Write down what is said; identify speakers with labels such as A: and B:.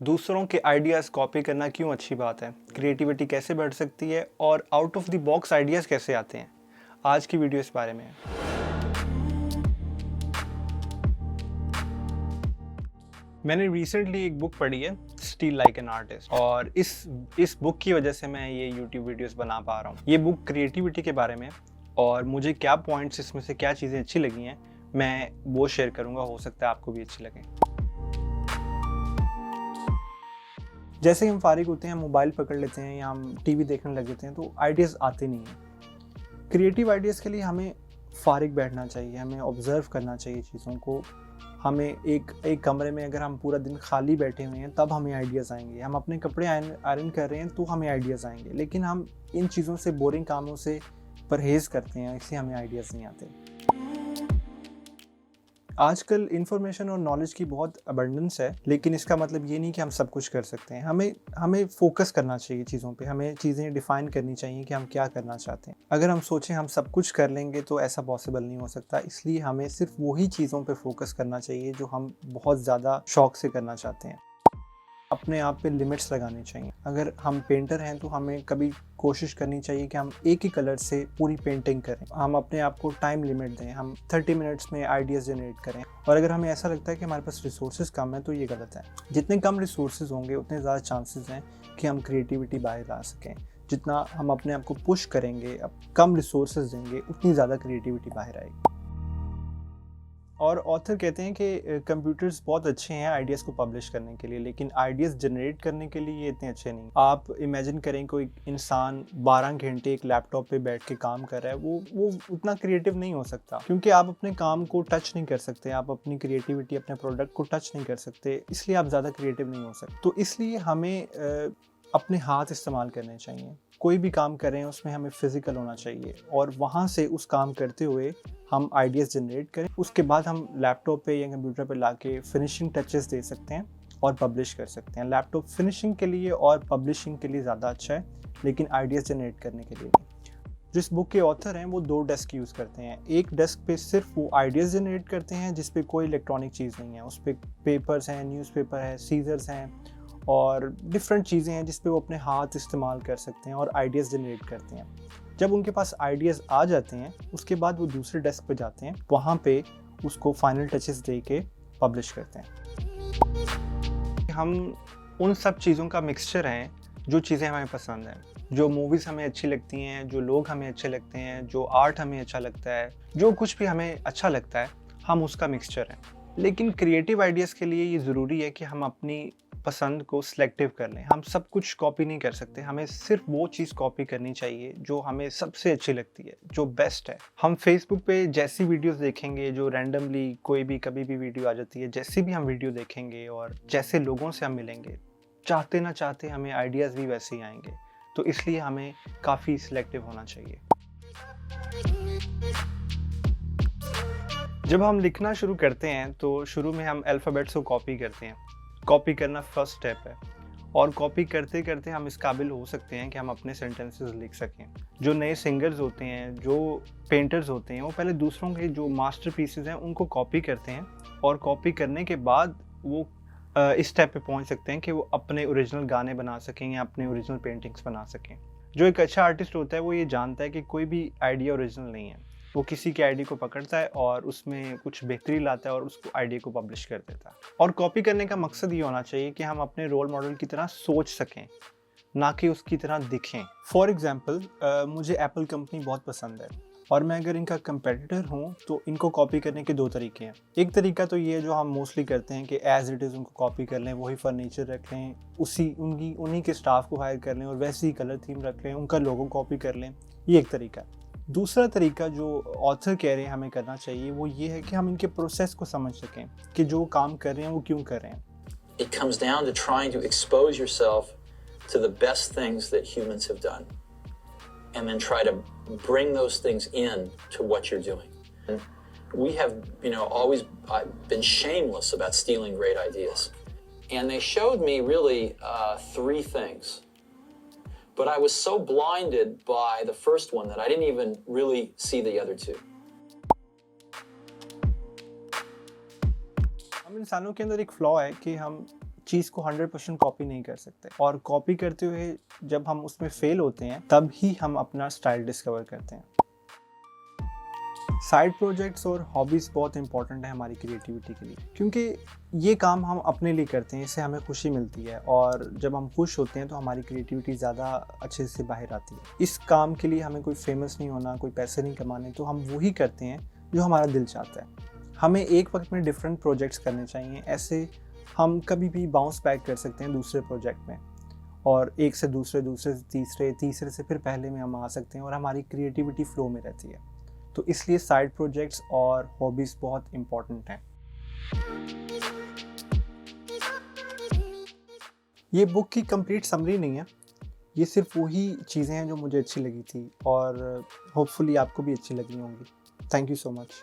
A: दूसरों के ideas copy करना क्यों अच्छी बात है? क्रिएटिविटी कैसे बढ़ सकती है और out of the box ideas कैसे आते हैं? आज की वीडियो इस बारे में है। मैंने रिसेंटली एक बुक पढ़ी है, स्टील लाइक एन आर्टिस्ट, और इस बुक की वजह से मैं ये यूट्यूब वीडियोस बना पा रहा हूँ। ये बुक क्रिएटिविटी के बारे में है और मुझे क्या पॉइंट्स, इसमें से क्या चीज़ें अच्छी लगी हैं, मैं वो शेयर करूँगा। हो सकता है आपको भी अच्छी लगे। जैसे ही हम फारिग होते हैं, मोबाइल पकड़ लेते हैं या हम टीवी देखने लग जाते हैं तो आइडियाज़ आते नहीं हैं। क्रिएटिव आइडियाज़ के लिए हमें फारिग बैठना चाहिए, हमें ऑब्ज़र्व करना चाहिए चीज़ों को। हमें एक कमरे में अगर हम पूरा दिन खाली बैठे हुए हैं तब हमें आइडियाज़ आएँगे। हम अपने कपड़े आयरन कर रहे हैं तो हमें आइडियाज़ आएँगे। लेकिन हम इन चीज़ों से, बोरिंग कामों से परहेज़ करते हैं, इसलिए हमें आइडियाज़ नहीं आते। आजकल इन्फॉर्मेशन और नॉलेज की बहुत अबंडेंस है, लेकिन इसका मतलब ये नहीं कि हम सब कुछ कर सकते हैं। हमें फोकस करना चाहिए चीज़ों पे। हमें चीज़ें डिफ़ाइन करनी चाहिए कि हम क्या करना चाहते हैं। अगर हम सोचें हम सब कुछ कर लेंगे तो ऐसा पॉसिबल नहीं हो सकता। इसलिए हमें सिर्फ वही चीज़ों पे फोकस करना चाहिए जो हम बहुत ज़्यादा शौक से करना चाहते हैं। अपने आप पे लिमिट्स लगाने चाहिए। अगर हम पेंटर हैं तो हमें कभी कोशिश करनी चाहिए कि हम एक ही कलर से पूरी पेंटिंग करें। हम अपने आप को टाइम लिमिट दें, हम 30 मिनट्स में आइडियाज़ जनरेट करें। और अगर हमें ऐसा लगता है कि हमारे पास रिसोर्सेज कम है तो ये गलत है। जितने कम रिसोर्सेज होंगे उतने ज़्यादा चांसेस हैं कि हम क्रिएटिविटी बाहर ला सकें। जितना हम अपने आप को पुश करेंगे, अब कम रिसोर्सेज देंगे, उतनी ज़्यादा क्रिएटिविटी बाहर आएगी। और ऑथर कहते हैं कि कंप्यूटर्स बहुत अच्छे हैं आइडियाज़ को पब्लिश करने के लिए, लेकिन आइडियाज़ जनरेट करने के लिए ये इतने अच्छे नहीं। आप इमेजिन करें कोई इंसान 12 घंटे एक लैपटॉप पे बैठ के काम कर रहा है, वो उतना क्रिएटिव नहीं हो सकता, क्योंकि आप अपने काम को टच नहीं कर सकते, आप अपनी क्रिएटिविटी, अपने प्रोडक्ट को टच नहीं कर सकते, इसलिए आप ज़्यादा क्रिएटिव नहीं हो सकते। तो इसलिए हमें अपने हाथ इस्तेमाल करने चाहिए। कोई भी काम कर रहे हैं उसमें हमें फिजिकल होना चाहिए और वहाँ से उस काम करते हुए हम आइडियाज़ जनरेट करें। उसके बाद हम लैपटॉप पे या कंप्यूटर पे लाके फिनिशिंग टचेस दे सकते हैं और पब्लिश कर सकते हैं। लैपटॉप फिनिशिंग के लिए और पब्लिशिंग के लिए ज़्यादा अच्छा है, लेकिन आइडियाज़ जनरेट करने के लिए नहीं। जिस बुक के ऑथर हैं वो 2 डेस्क यूज़ करते हैं। एक डेस्क पे सिर्फ वो आइडियाज़ जनरेट करते हैं जिस पे कोई इलेक्ट्रॉनिक चीज़ नहीं है। उस पे पेपर्स हैं, न्यूज़पेपर है, सीज़र्स हैं और डिफरेंट चीज़ें हैं जिस पे वो अपने हाथ इस्तेमाल कर सकते हैं और आइडियाज़ जनरेट करते हैं। जब उनके पास आइडियाज़ आ जाते हैं उसके बाद वो दूसरे डेस्क पे जाते हैं, वहाँ पे उसको फाइनल टचेस दे के पब्लिश करते हैं। हम उन सब चीज़ों का मिक्सचर हैं जो चीज़ें हमें पसंद हैं, जो मूवीज़ हमें अच्छी लगती हैं, जो लोग हमें अच्छे लगते हैं, जो आर्ट हमें अच्छा लगता है, जो कुछ भी हमें अच्छा लगता है, हम उसका मिक्सचर हैं। लेकिन क्रिएटिव आइडियाज़ के लिए ये ज़रूरी है कि हम अपनी पसंद को सिलेक्टिव कर लें। हम सब कुछ कॉपी नहीं कर सकते, हमें सिर्फ वो चीज़ कॉपी करनी चाहिए जो हमें सबसे अच्छी लगती है, जो बेस्ट है। हम फेसबुक पे जैसी वीडियोस देखेंगे, जो रैंडमली कोई भी कभी भी वीडियो आ जाती है, जैसी भी हम वीडियो देखेंगे और जैसे लोगों से हम मिलेंगे, चाहते ना चाहते हमें आइडियाज़ भी वैसे ही आएंगे। तो इसलिए हमें काफ़ी सिलेक्टिव होना चाहिए। जब हम लिखना शुरू करते हैं तो शुरू में हम अल्फ़ाबेट्स को कॉपी करते हैं। कॉपी करना फर्स्ट स्टेप है और कॉपी करते करते हम इस काबिल हो सकते हैं कि हम अपने सेंटेंसेस लिख सकें। जो नए सिंगर्स होते हैं, जो पेंटर्स होते हैं, वो पहले दूसरों के जो मास्टरपीसेस हैं उनको कॉपी करते हैं और कॉपी करने के बाद वो इस स्टेप पे पहुंच सकते हैं कि वो अपने ओरिजिनल गाने बना सकें या अपने ओरिजिनल पेंटिंग्स बना सकें। जो एक अच्छा आर्टिस्ट होता है वो ये जानता है कि कोई भी आइडिया ओरिजिनल नहीं है। वो किसी के आइडिया को पकड़ता है और उसमें कुछ बेहतरी लाता है और उसको आइडिया को पब्लिश कर देता है। और कॉपी करने का मकसद ये होना चाहिए कि हम अपने रोल मॉडल की तरह सोच सकें, ना कि उसकी तरह दिखें। फॉर एग्जाम्पल, मुझे एप्पल कंपनी बहुत पसंद है और मैं अगर इनका कंपेटिटर हूँ तो इनको कॉपी करने के 2 तरीके हैं। एक तरीका तो ये है जो हम मोस्टली करते हैं कि एज इट इज़ उनको कॉपी कर लें, वही फर्नीचर रख लें, उन्हीं के स्टाफ को हायर कर लें और वैसे ही कलर थीम रख लें, उनका लोगो कॉपी कर लें। ये एक तरीका है। दूसरा तरीका जो ऑथर कह रहे हैं हमें करना चाहिए वो ये है कि हम इनके प्रोसेस को समझ सकें कि जो काम कर रहे हैं वो क्यों कर रहे हैं।
B: It comes down to trying to expose yourself to the best things that humans have done and then try to bring those things in to what you're doing. And we have, always been shameless about stealing great ideas. And they showed me really 3 things. But I was so blinded by the first one that I didn't even really see the other 2.
A: हम इंसानों के अंदर एक flaw है कि हम चीज़ को 100% copy नहीं कर सकते, और कॉपी करते हुए जब हम उसमें फेल होते हैं तब ही हम अपना स्टाइल डिस्कवर करते हैं। साइड प्रोजेक्ट्स और हॉबीज़ बहुत इंपॉर्टेंट है हमारी क्रिएटिविटी के लिए, क्योंकि ये काम हम अपने लिए करते हैं, इससे हमें खुशी मिलती है, और जब हम खुश होते हैं तो हमारी क्रिएटिविटी ज़्यादा अच्छे से बाहर आती है। इस काम के लिए हमें कोई फेमस नहीं होना, कोई पैसे नहीं कमाने, तो हम वही करते हैं जो हमारा दिल चाहता है। हमें एक वक्त में डिफरेंट प्रोजेक्ट्स करने चाहिए, ऐसे हम कभी भी बाउंस बैक कर सकते हैं दूसरे प्रोजेक्ट में, और एक से दूसरे, दूसरे से तीसरे, तीसरे से फिर पहले में हम आ सकते हैं, और हमारी क्रिएटिविटी फ्लो में रहती है। तो इसलिए साइड प्रोजेक्ट्स और हॉबीज़ बहुत इम्पॉर्टेंट हैं। ये बुक की कंप्लीट समरी नहीं है, ये सिर्फ वही चीज़ें हैं जो मुझे अच्छी लगी थी, और होपफुली आपको भी अच्छी लगी होंगी। Thank you so much.